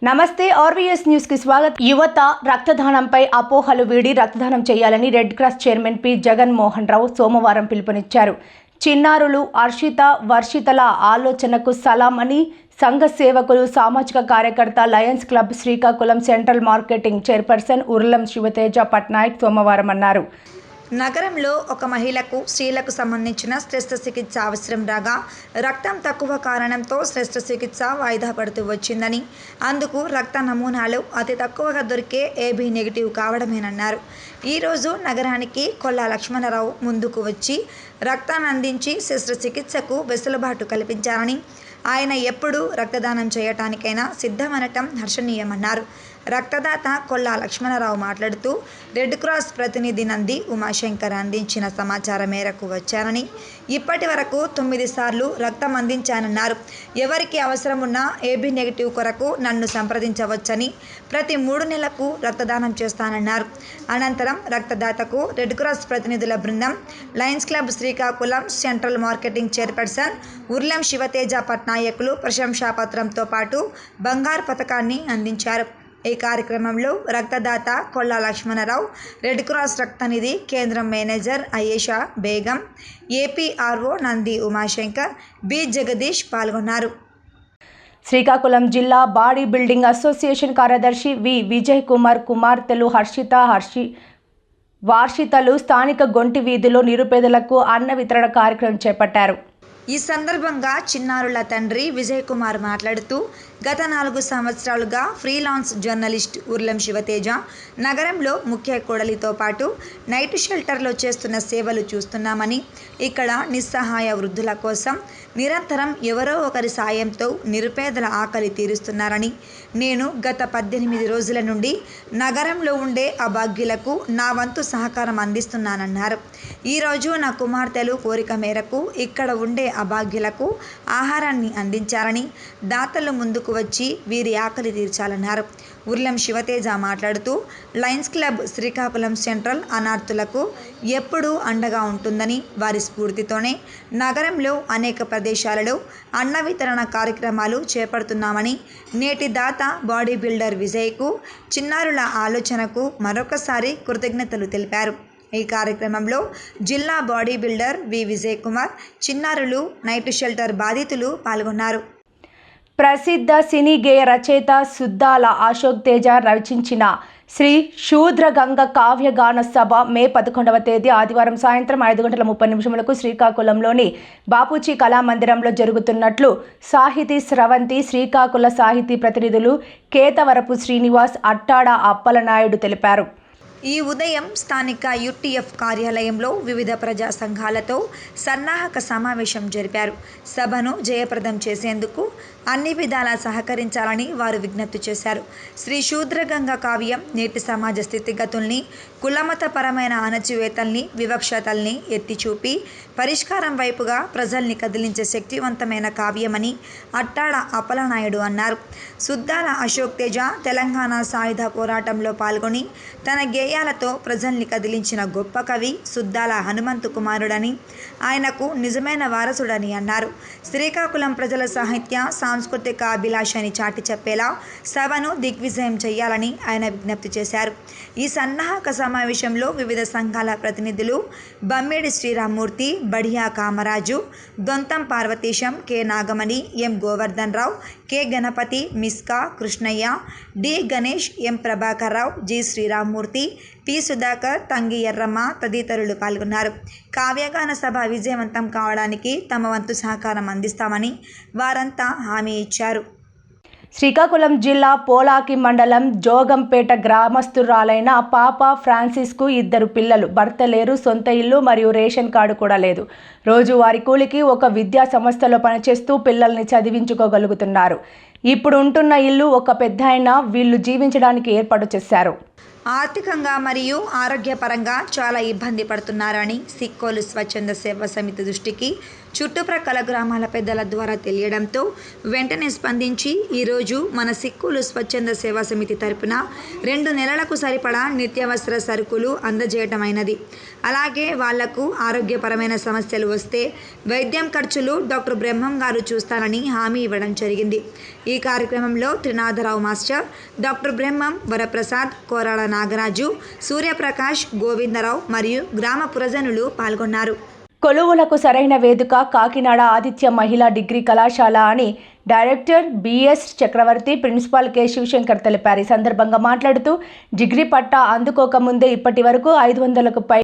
నమస్తే RVS news కి స్వాగతం. యువత రక్తదానంపై అపోహలు వీడి రక్తదానం చేయాలని Red Cross chairman P Jaganmohan Rao సోమవారం పిలుపునిచ్చారు. చిన్నారులు హర్షిత వర్షితల ఆలోచనకు సలాం అని సంఘ సేవకులు సామాజిక కార్యకర్త Lions Club Srikakulam central marketing chairperson Urlam Shiva Teja Patnaik సోమవారం అన్నారు. నగరంలో ఒక మహిళకు స్త్రీలకు సంబంధించిన శస్త్రచికిత్స అవసరం రాగా రక్తం తక్కువ కారణంతో శస్త్రచికిత్స వాయిదా పడుతూ వచ్చిందని, అందుకు రక్త నమూనాలు అతి తక్కువగా దొరికే AB నెగిటివ్ కావడమేనన్నారు. ఈరోజు నగరానికి కొల్లా లక్ష్మణరావు ముందుకు వచ్చి రక్తాన్ని అందించి శస్త్రచికిత్సకు వెసులుబాటు కల్పించారని, ఆయన ఎప్పుడూ రక్తదానం చేయటానికైనా సిద్ధమనటం హర్షణీయమన్నారు. రక్తదాత కొల్లా లక్ష్మణరావు మాట్లాడుతూ రెడ్ క్రాస్ ప్రతినిధి నంది ఉమాశంకర్ అందించిన సమాచారం మేరకు వచ్చానని, ఇప్పటి వరకు 9 సార్లు రక్తం అందించానన్నారు. ఎవరికి అవసరం ఉన్నా AB నెగిటివ్ కొరకు నన్ను సంప్రదించవచ్చని, ప్రతి 3 నెలలకు రక్తదానం చేస్తానన్నారు. అనంతరం రక్తదాతకు రెడ్ క్రాస్ ప్రతినిధుల బృందం Lions Club Srikakulam central marketing chairperson Urlam Sivateja పట్నాయకులు ప్రశంసాపత్రంతో పాటు బంగారు పథకాన్ని అందించారు. ఈ కార్యక్రమంలో రక్తదాత కొల్లా లక్ష్మణరావు, రెడ్ క్రాస్ రక్తనిధి కేంద్రం manager Ayesha Begum, APRO Nandi Umashankar, B Jagadish పాల్గొన్నారు. శ్రీకాకుళం జిల్లా బాడీ బిల్డింగ్ అసోసియేషన్ కార్యదర్శి వి విజయ్ కుమార్ కుమార్తెలు హర్షిత వార్షితలు స్థానిక గొంటి వీధిలో నిరుపేదలకు అన్న వితరణ కార్యక్రమం చేపట్టారు. ఈ సందర్భంగా చిన్నారుల తండ్రి విజయ్ కుమార్ మాట్లాడుతూ, గత 4 సంవత్సరాలుగా ఫ్రీలాన్స్ జర్నలిస్ట్ ఉర్లం శివతేజ నగరంలో ముఖ్య కోడలితో పాటు నైట్ షెల్టర్లో చేస్తున్న సేవలు చూస్తున్నామని, ఇక్కడ నిస్సహాయ వృద్ధుల కోసం నిరంతరం ఎవరో ఒకరి సాయంతో నిరుపేదల ఆకలి తీరుస్తున్నారని, నేను గత 18 రోజుల నుండి నగరంలో ఉండే అభాగ్యులకు నా వంతు సహకారం అందిస్తున్నానన్నారు. ఈరోజు నా కుమార్తెలు కోరిక మేరకు ఇక్కడ ఉండే అభాగ్యులకు ఆహారాన్ని అందించారని, దాతలు ముందుకు వచ్చి వీరి ఆకలి తీర్చాలన్నారు. ఉర్లం శివతేజ మాట్లాడుతూ, లయన్స్ క్లబ్ శ్రీకాకుళం సెంట్రల్ అనాథులకు ఎప్పుడూ అండగా ఉంటుందని, వారి స్ఫూర్తితోనే నగరంలో అనేక ప్రదేశాలలో అన్న వితరణ కార్యక్రమాలు చేపడుతున్నామని, నేటి దాత బాడీ బిల్డర్ విజయ్కు చిన్నారుల ఆలోచనకు మరొకసారి కృతజ్ఞతలు తెలిపారు. ఈ కార్యక్రమంలో జిల్లా బాడీ బిల్డర్ వి విజయ్ కుమార్, చిన్నారులు, నైట్ షెల్టర్ బాధితులు పాల్గొన్నారు. ప్రసిద్ధ సినీ గేయ రచయిత సుద్దాల అశోక్ తేజ రచించిన శ్రీ శూద్రగంగ కావ్యగాన సభ మే 11వ తేదీ ఆదివారం సాయంత్రం 5:30 శ్రీకాకుళంలోని బాపూజీ కళామందిరంలో జరుగుతున్నట్లు సాహితీ స్రవంతి శ్రీకాకుళ సాహితీ ప్రతినిధులు కేతవరపు శ్రీనివాస్, అట్టాడ అప్పలనాయుడు తెలిపారు. ఈ ఉదయం స్థానిక UTF కార్యాలయంలో వివిధ ప్రజా సంఘాలతో సన్నాహక సమావేశం జరిపారు. సభను జయప్రదం చేసేందుకు అన్ని విధాలా సహకరించాలని వారు విజ్ఞప్తి చేశారు. శ్రీ శూద్రగంగ కావ్యం నేటి సమాజ స్థితిగతుల్ని, కులమతపరమైన అణచివేతల్ని, వివక్షతల్ని ఎత్తిచూపి పరిష్కారం వైపుగా ప్రజల్ని కదిలించే శక్తివంతమైన కావ్యమని అట్టాడ అప్పలనాయుడు అన్నారు. సుద్దాల అశోక్ తేజ తెలంగాణ సాయుధ పోరాటంలో పాల్గొని తన గేయాలతో ప్రజల్ని కదిలించిన గొప్ప కవి సుద్దాల హనుమంతు కుమారుడని, ఆయనకు నిజమైన వారసుడని అన్నారు. శ్రీకాకుళం ప్రజల సాహిత్య సాంస్కృతిక అభిలాషని చాటి చెప్పేలా సభను దిగ్విజయం చేయాలని ఆయన విజ్ఞప్తి చేశారు. ఈ సన్నాహక సమావేశంలో వివిధ సంఘాల ప్రతినిధులు బమ్మిడి శ్రీరామ్మూర్తి, బడియా కామరాజు, దొంతం పార్వతీశం, కె నాగమణి, ఎం గోవర్ధన్ రావు, కె గణపతి, మిస్కా కృష్ణయ్య, డి గణేష్, ఎం ప్రభాకర్ రావు, జి శ్రీరామ్మూర్తి, పి సుధాకర్, తంగి ఎర్రమ్మ తదితరులు పాల్గొన్నారు. కావ్యగాన సభ విజయవంతం కావడానికి తమ వంతు సహకారం అందిస్తామని వారంతా హామీ ఇచ్చారు. శ్రీకాకుళం జిల్లా పోలాకి మండలం జోగంపేట గ్రామస్తురాలైన పాప ఫ్రాన్సిస్కు 2 పిల్లలు, భర్త లేరు, సొంత ఇల్లు మరియు రేషన్ కార్డు కూడా లేదు. రోజువారీ కూలికి ఒక విద్యా సంస్థలో పనిచేస్తూ పిల్లల్ని చదివించుకోగలుగుతున్నారు. ఇప్పుడు ఉంటున్న ఇల్లు ఒక పెద్దాయన వీళ్ళు జీవించడానికి ఏర్పాటు చేశారు. ఆర్థికంగా మరియు ఆరోగ్యపరంగా చాలా ఇబ్బంది పడుతున్నారని సిక్కోలు స్వచ్ఛంద సేవా సమితి దృష్టికి చుట్టుప్రక్కల గ్రామాల పెద్దల ద్వారా తెలియడంతో వెంటనే స్పందించి ఈరోజు మన సిక్కోలు స్వచ్ఛంద సేవా సమితి తరపున 2 నెలలకు సరిపడా నిత్యావసర సరుకులు అందజేయటమైనది. అలాగే వాళ్లకు ఆరోగ్యపరమైన సమస్యలు వస్తే వైద్యం ఖర్చులు డాక్టర్ బ్రహ్మం గారు చూస్తానని హామీ ఇవ్వడం జరిగింది. ఈ కార్యక్రమంలో త్రినాథరావు మాస్టర్, డాక్టర్ బ్రహ్మం, వరప్రసాద్, కోరాడ నాగరాజు, సూర్యప్రకాష్, గోవిందరావు మరియు గ్రామ పురజనులు పాల్గొన్నారు. కొలువులకు సరైన వేదిక కాకినాడ ఆదిత్య మహిళా డిగ్రీ కళాశాల అని డైరెక్టర్ బిఎస్ చక్రవర్తి, ప్రిన్సిపాల్ కె శివశంకర్ తెలిపారు. ఈ సందర్భంగా మాట్లాడుతూ డిగ్రీ పట్టా అందుకోకముందే ఇప్పటి వరకు 500కు పై